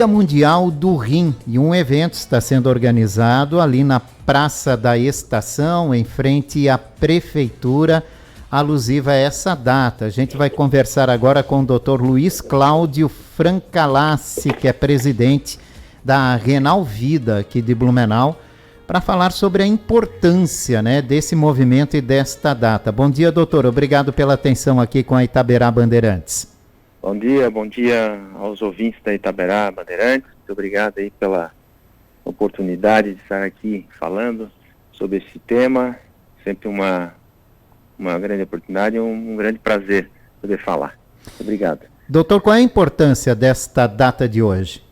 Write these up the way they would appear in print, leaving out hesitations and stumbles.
Dia Mundial do Rim, e um evento está sendo organizado ali na Praça da Estação, em frente à Prefeitura, alusiva a essa data. A gente vai conversar agora com o Dr. Luiz Cláudio Francalassi, que é presidente da Renal Vida aqui de Blumenau, para falar sobre a importância, desse movimento e desta data. Bom dia, doutor. Obrigado pela atenção aqui com a Itaberá Bandeirantes. Bom dia aos ouvintes da Itaberá Bandeirantes. Muito obrigado aí pela oportunidade de estar aqui falando sobre esse tema. Sempre uma grande oportunidade e um grande prazer poder falar. Obrigado. Doutor, qual é a importância desta data de hoje?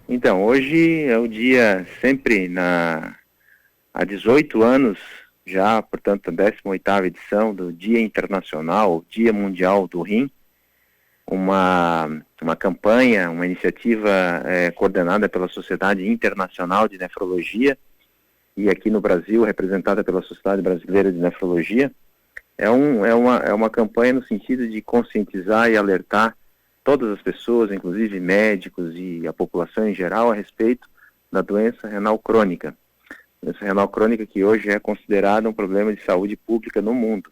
Então, hoje é o dia sempre há 18 anos já, portanto, a 18ª edição do Dia Internacional, Dia Mundial do Rim. Uma campanha, uma iniciativa coordenada pela Sociedade Internacional de Nefrologia e aqui no Brasil representada pela Sociedade Brasileira de Nefrologia. É uma campanha no sentido de conscientizar e alertar todas as pessoas, inclusive médicos e a população em geral, a respeito da doença renal crônica. Doença renal crônica que hoje é considerada um problema de saúde pública no mundo.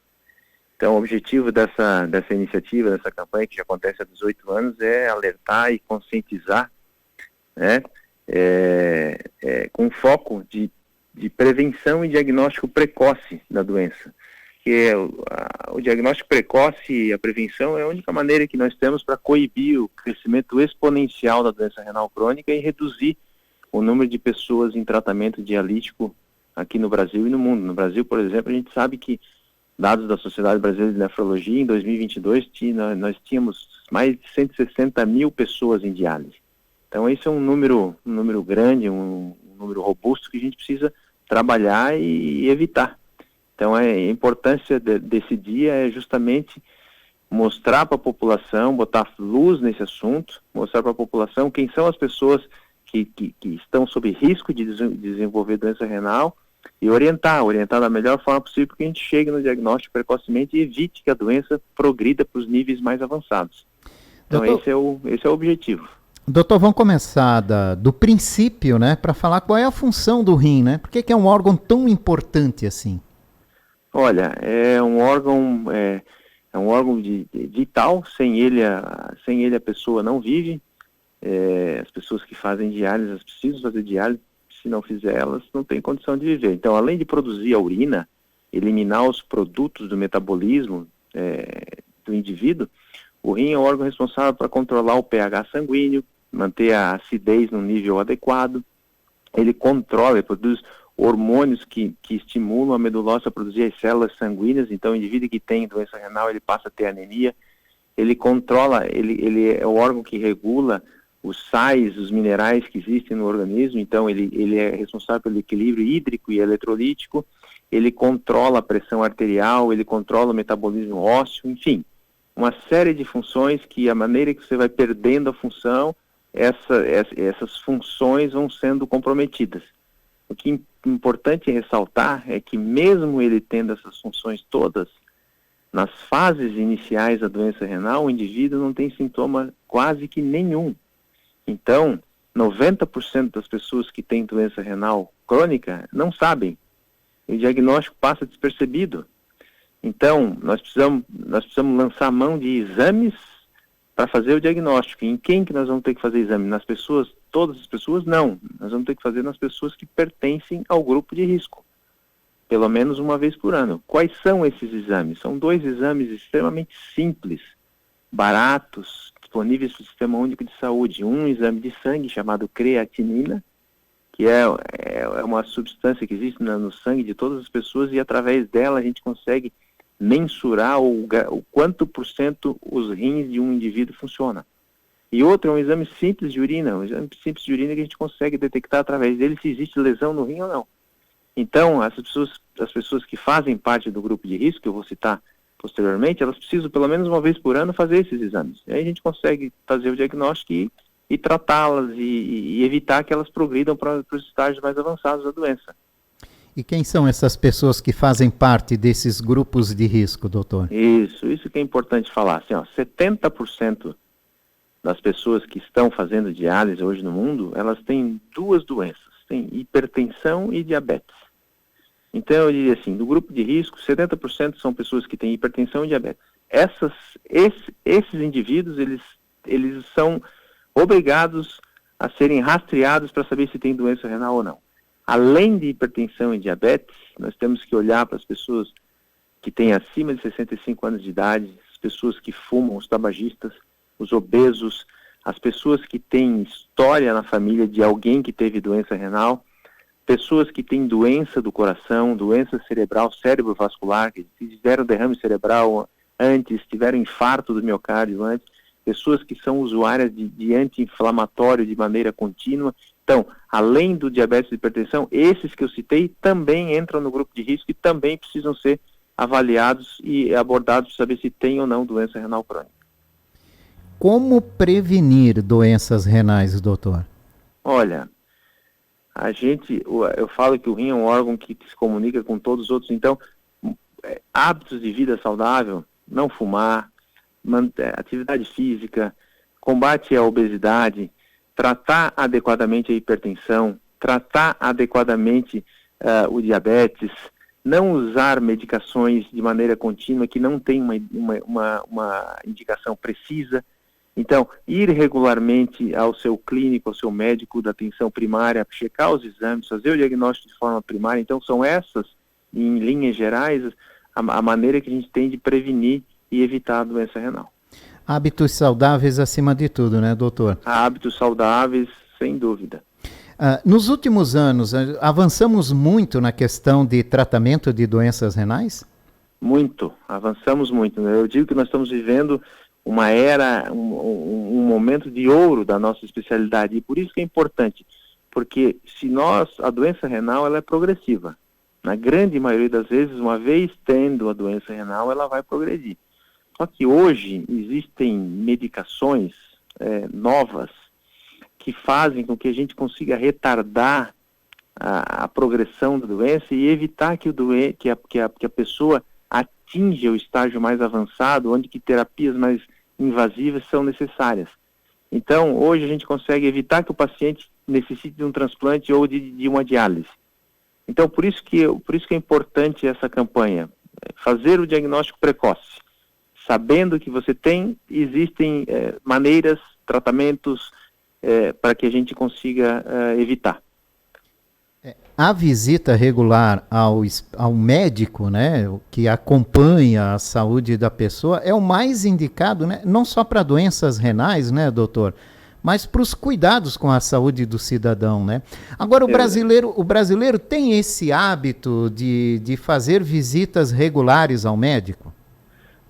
Então, o objetivo dessa iniciativa, dessa campanha, que já acontece há 18 anos, é alertar e conscientizar, com foco de prevenção e diagnóstico precoce da doença. Que o diagnóstico precoce e a prevenção é a única maneira que nós temos para coibir o crescimento exponencial da doença renal crônica e reduzir o número de pessoas em tratamento dialítico aqui no Brasil e no mundo. No Brasil, por exemplo, a gente sabe que dados da Sociedade Brasileira de Nefrologia, em 2022, nós tínhamos mais de 160 mil pessoas em diálise. Então, esse é um número grande, um número robusto que a gente precisa trabalhar e evitar. Então, a importância desse dia é justamente mostrar para a população, botar luz nesse assunto, mostrar para a população quem são as pessoas que estão sob risco de desenvolver doença renal, e orientar da melhor forma possível para que a gente chegue no diagnóstico precocemente e evite que a doença progrida para os níveis mais avançados. Então, doutor, esse é o objetivo. Doutor, vamos começar do princípio, para falar qual é a função do rim, Por que é um órgão tão importante assim? Olha, é um órgão vital. Sem ele a pessoa não vive. As pessoas que fazem diálise, elas precisam fazer diálise. Se não fizer, elas não têm condição de viver. Então, além de produzir a urina, eliminar os produtos do metabolismo do indivíduo, o rim é o órgão responsável para controlar o pH sanguíneo, manter a acidez no nível adequado. Ele produz hormônios que estimulam a medula óssea a produzir as células sanguíneas. Então, o indivíduo que tem doença renal, ele passa a ter anemia. Ele controla, ele é o órgão que regula os sais, os minerais que existem no organismo. Então ele é responsável pelo equilíbrio hídrico e eletrolítico, ele controla a pressão arterial, ele controla o metabolismo ósseo, enfim, uma série de funções que a maneira que você vai perdendo a função, essas funções vão sendo comprometidas. O que é importante ressaltar é que mesmo ele tendo essas funções todas, nas fases iniciais da doença renal, o indivíduo não tem sintoma quase que nenhum. Então, 90% das pessoas que têm doença renal crônica não sabem. O diagnóstico passa despercebido. Então, nós precisamos lançar mão de exames para fazer o diagnóstico. E em quem que nós vamos ter que fazer exame? Nas pessoas? Todas as pessoas? Não. Nós vamos ter que fazer nas pessoas que pertencem ao grupo de risco. Pelo menos uma vez por ano. Quais são esses exames? São 2 exames extremamente simples, baratos, disponíveis para o Sistema Único de Saúde. Um exame de sangue chamado creatinina, que é uma substância que existe no sangue de todas as pessoas, e através dela a gente consegue mensurar o quanto por cento os rins de um indivíduo funcionam. E outro é um exame simples de urina, que a gente consegue detectar através dele se existe lesão no rim ou não. Então, as pessoas que fazem parte do grupo de risco, que eu vou citar posteriormente, elas precisam pelo menos uma vez por ano fazer esses exames. E aí a gente consegue fazer o diagnóstico e tratá-las e evitar que elas progridam para os estágios mais avançados da doença. E quem são essas pessoas que fazem parte desses grupos de risco, doutor? Isso que é importante falar. Assim, 70% das pessoas que estão fazendo diálise hoje no mundo, elas têm duas doenças, tem hipertensão e diabetes. Então eu diria assim, do grupo de risco, 70% são pessoas que têm hipertensão e diabetes. Esses indivíduos, eles são obrigados a serem rastreados para saber se tem doença renal ou não. Além de hipertensão e diabetes, nós temos que olhar para as pessoas que têm acima de 65 anos de idade, as pessoas que fumam, os tabagistas, os obesos, as pessoas que têm história na família de alguém que teve doença renal, pessoas que têm doença do coração, doença cerebral, cerebrovascular, que tiveram derrame cerebral antes, tiveram infarto do miocárdio antes, pessoas que são usuárias de anti-inflamatório de maneira contínua. Então, além do diabetes e hipertensão, esses que eu citei também entram no grupo de risco e também precisam ser avaliados e abordados para saber se tem ou não doença renal crônica. Como prevenir doenças renais, doutor? Olha, eu falo que o rim é um órgão que se comunica com todos os outros, então, hábitos de vida saudável, não fumar, atividade física, combate à obesidade, tratar adequadamente a hipertensão, tratar adequadamente o diabetes, não usar medicações de maneira contínua que não tem uma indicação precisa. Então, ir regularmente ao seu clínico, ao seu médico da atenção primária, checar os exames, fazer o diagnóstico de forma primária. Então, são essas, em linhas gerais, a maneira que a gente tem de prevenir e evitar a doença renal. Hábitos saudáveis acima de tudo, né, doutor? Hábitos saudáveis, sem dúvida. Nos últimos anos, avançamos muito na questão de tratamento de doenças renais? Muito, avançamos muito. Eu digo que nós estamos vivendo uma era, um momento de ouro da nossa especialidade, e por isso que é importante, porque a doença renal ela é progressiva. Na grande maioria das vezes, uma vez tendo a doença renal, ela vai progredir. Só que hoje existem medicações novas que fazem com que a gente consiga retardar a progressão da doença e evitar que a pessoa atinja o estágio mais avançado, onde que terapias mais invasivas são necessárias. Então, hoje a gente consegue evitar que o paciente necessite de um transplante ou de uma diálise. Então, por isso que é importante essa campanha, fazer o diagnóstico precoce. Sabendo que você existem maneiras, tratamentos para que a gente consiga evitar. A visita regular ao médico, né, que acompanha a saúde da pessoa, é o mais indicado, né, não só para doenças renais, né, doutor, mas para os cuidados com a saúde do cidadão, né? Agora, o brasileiro tem esse hábito de fazer visitas regulares ao médico?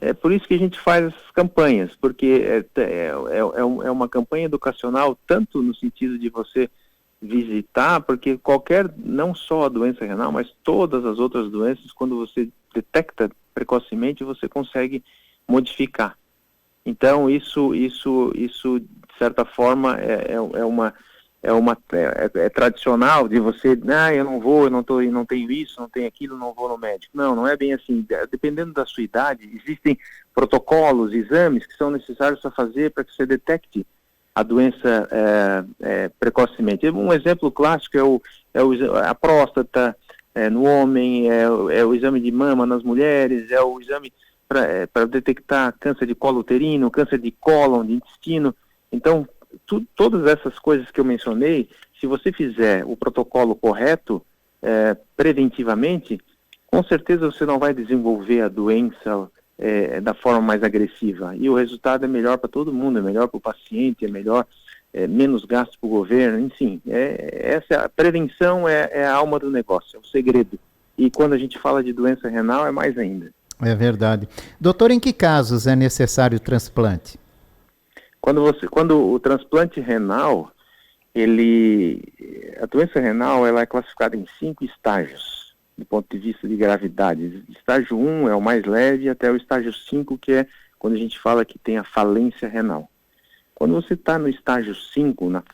É por isso que a gente faz essas campanhas, porque é uma campanha educacional, tanto no sentido de você visitar, porque não só a doença renal, mas todas as outras doenças, quando você detecta precocemente, você consegue modificar. Então, isso de certa forma, é tradicional de você, eu não vou, eu não tenho isso, não tenho aquilo, não vou no médico. Não é bem assim. Dependendo da sua idade, existem protocolos, exames que são necessários a fazer para que você detecte a doença precocemente. Um exemplo clássico é a próstata no homem, é o exame de mama nas mulheres, é o exame para detectar câncer de colo uterino, câncer de cólon, de intestino. Então, todas essas coisas que eu mencionei, se você fizer o protocolo correto, preventivamente, com certeza você não vai desenvolver a doença da forma mais agressiva. E o resultado é melhor para todo mundo, é melhor para o paciente, é melhor, menos gasto para o governo, enfim. A prevenção é a alma do negócio, é o segredo. E quando a gente fala de doença renal, é mais ainda. É verdade. Doutor, em que casos é necessário o transplante? Quando o transplante renal, a doença renal ela é classificada em 5 estágios, do ponto de vista de gravidade. Estágio 1 é o mais leve, até o estágio 5, que é quando a gente fala que tem a falência renal. Quando você está no estágio 5, na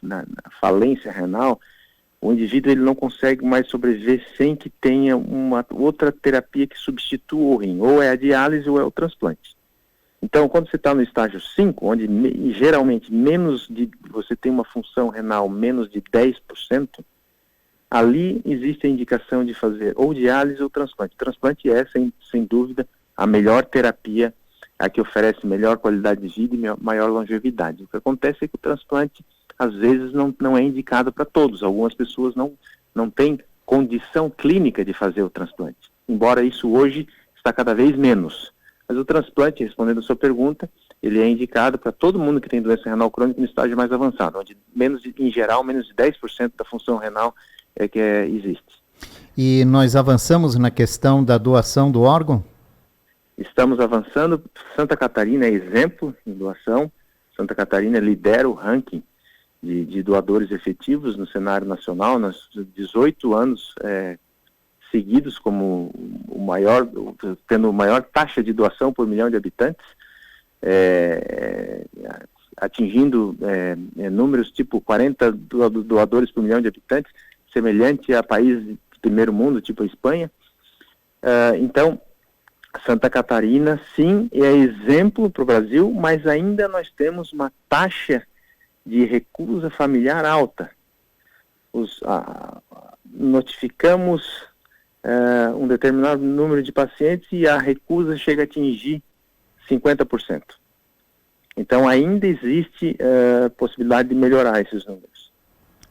falência renal, o indivíduo ele não consegue mais sobreviver sem que tenha uma outra terapia que substitua o rim, ou é a diálise ou é o transplante. Então, quando você está no estágio 5, onde geralmente você tem uma função renal menos de 10%, ali existe a indicação de fazer ou diálise ou transplante. Transplante é, sem dúvida, a melhor terapia, a que oferece melhor qualidade de vida e maior longevidade. O que acontece é que o transplante, às vezes, não é indicado para todos. Algumas pessoas não têm condição clínica de fazer o transplante, embora isso hoje está cada vez menos. Mas o transplante, respondendo a sua pergunta, ele é indicado para todo mundo que tem doença renal crônica no estágio mais avançado, onde em geral, menos de 10% da função renal existe. E nós avançamos na questão da doação do órgão? Estamos avançando. Santa Catarina é exemplo em doação. Santa Catarina lidera o ranking de doadores efetivos no cenário nacional. Nós 18 anos seguidos como tendo a maior taxa de doação por milhão de habitantes, atingindo números tipo 40 doadores por milhão de habitantes, semelhante a países de primeiro mundo, tipo a Espanha. Então, Santa Catarina, sim, é exemplo para o Brasil, mas ainda nós temos uma taxa de recusa familiar alta. Notificamos um determinado número de pacientes e a recusa chega a atingir 50%. Então, ainda existe possibilidade de melhorar esses números.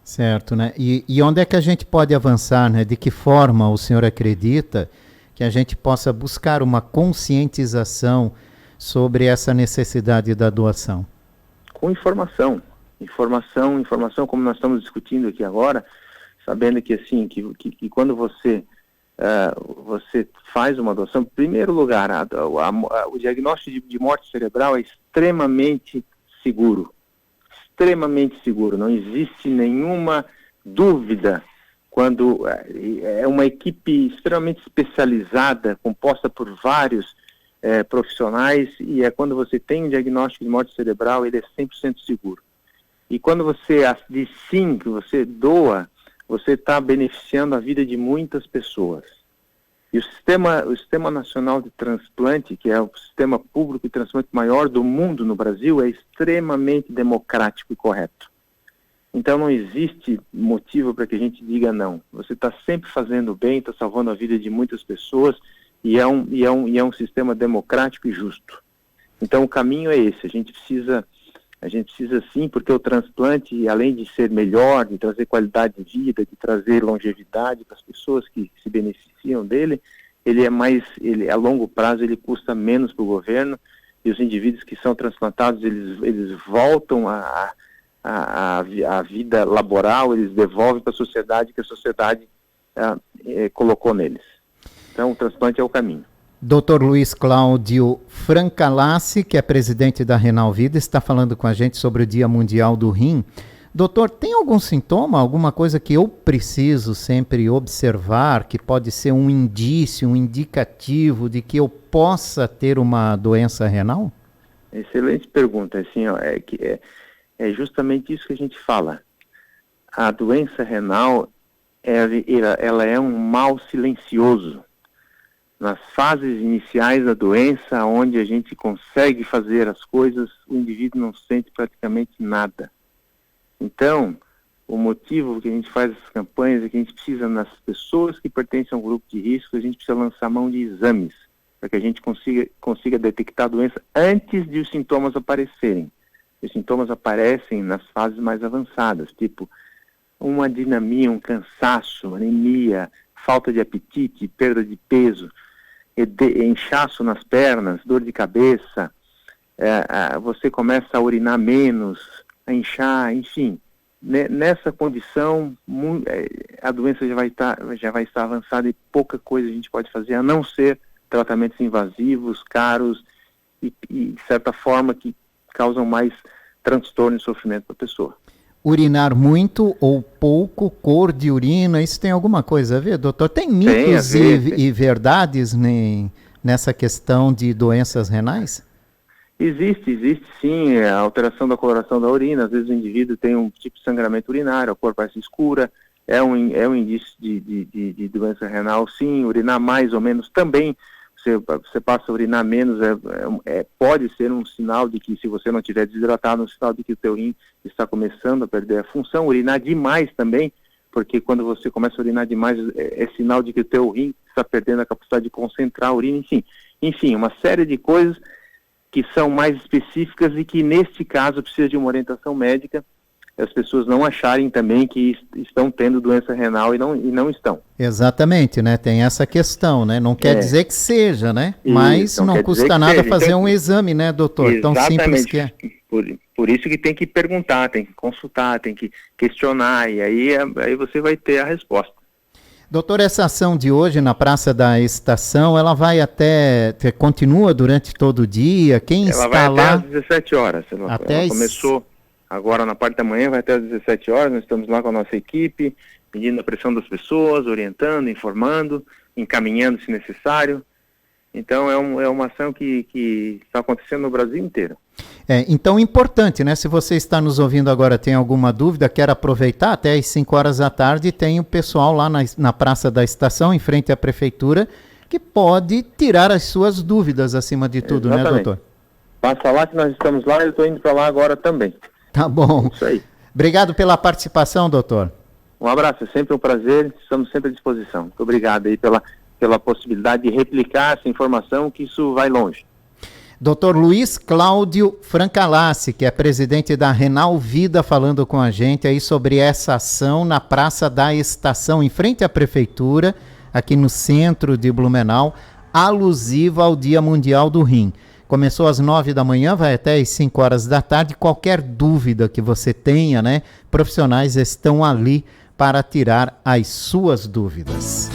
Certo, né? E onde é que a gente pode avançar, né? De que forma o senhor acredita que a gente possa buscar uma conscientização sobre essa necessidade da doação? Com informação, como nós estamos discutindo aqui agora, sabendo que assim, que quando você faz uma doação, em primeiro lugar, o diagnóstico de morte cerebral é extremamente seguro. Não existe nenhuma dúvida quando é uma equipe extremamente especializada, composta por vários profissionais, e quando você tem um diagnóstico de morte cerebral, ele é 100% seguro. E quando você diz sim, que você doa, você está beneficiando a vida de muitas pessoas. E o Sistema Nacional de Transplante, que é o sistema público de transplante maior do mundo no Brasil, é extremamente democrático e correto. Então não existe motivo para que a gente diga não. Você está sempre fazendo bem, está salvando a vida de muitas pessoas e é um sistema democrático e justo. Então o caminho é esse. A gente precisa sim, porque o transplante, além de ser melhor, de trazer qualidade de vida, de trazer longevidade para as pessoas que se beneficiam dele, ele a longo prazo ele custa menos para o governo, e os indivíduos que são transplantados, eles voltam à vida laboral, eles devolvem para a sociedade que a sociedade colocou neles. Então o transplante é o caminho. Dr. Luiz Cláudio Francalassi, que é presidente da Renal Vida, está falando com a gente sobre o Dia Mundial do Rim. Doutor, tem algum sintoma, alguma coisa que eu preciso sempre observar, que pode ser um indício, um indicativo de que eu possa ter uma doença renal? Excelente pergunta. Assim, é justamente isso que a gente fala. A doença renal, ela é um mal silencioso. Nas fases iniciais da doença, onde a gente consegue fazer as coisas, o indivíduo não sente praticamente nada. Então, o motivo que a gente faz essas campanhas é que a gente precisa, nas pessoas que pertencem ao grupo de risco, a gente precisa lançar mão de exames, para que a gente consiga detectar a doença antes de os sintomas aparecerem. Os sintomas aparecem nas fases mais avançadas, tipo uma dinamia, um cansaço, anemia, falta de apetite, perda de peso, inchaço nas pernas, dor de cabeça, você começa a urinar menos, a inchar, enfim. Nessa condição, a doença já vai estar avançada e pouca coisa a gente pode fazer, a não ser tratamentos invasivos, caros e de certa forma, que causam mais transtorno e sofrimento para a pessoa. Urinar muito ou pouco, cor de urina, isso tem alguma coisa a ver, doutor? Tem mitos e verdades nessa questão de doenças renais? Existe sim, a alteração da coloração da urina. Às vezes o indivíduo tem um tipo de sangramento urinário, a cor parece escura, é um indício de doença renal, sim. Urinar mais ou menos também. você passa a urinar menos, pode ser um sinal de que, se você não estiver desidratado, um sinal de que o teu rim está começando a perder a função. Urinar demais também, porque quando você começa a urinar demais, é sinal de que o teu rim está perdendo a capacidade de concentrar a urina, enfim, uma série de coisas que são mais específicas e que, neste caso, precisa de uma orientação médica, as pessoas não acharem também que estão tendo doença renal e não estão. Exatamente, né? Tem essa questão, né? Não quer dizer que seja, né? Mas não custa nada fazer então, um exame, né, doutor? Tão simples que é. Por isso que tem que perguntar, tem que consultar, tem que questionar, e aí você vai ter a resposta. Doutor, essa ação de hoje na Praça da Estação, ela vai continua durante todo o dia? Quem está lá? Ela vai até às 17 horas. Ela começou agora na parte da manhã, vai até às 17 horas, nós estamos lá com a nossa equipe, medindo a pressão das pessoas, orientando, informando, encaminhando se necessário. Então é uma ação que está acontecendo no Brasil inteiro. Então importante, né? Se você está nos ouvindo agora, tem alguma dúvida, quer aproveitar, até às 5 horas da tarde tem o pessoal lá na Praça da Estação, em frente à Prefeitura, que pode tirar as suas dúvidas acima de tudo, exatamente, né, doutor? Passa lá que nós estamos lá, eu estou indo para lá agora também. Tá bom. Isso aí. Obrigado pela participação, doutor. Um abraço, é sempre um prazer, estamos sempre à disposição. Muito obrigado aí pela possibilidade de replicar essa informação, que isso vai longe. Dr. Luiz Cláudio Francalassi, que é presidente da Renal Vida, falando com a gente aí sobre essa ação na Praça da Estação, em frente à Prefeitura, aqui no centro de Blumenau, alusiva ao Dia Mundial do Rim. Começou às 9 da manhã, vai até às 5 horas da tarde. Qualquer dúvida que você tenha, né? Profissionais estão ali para tirar as suas dúvidas.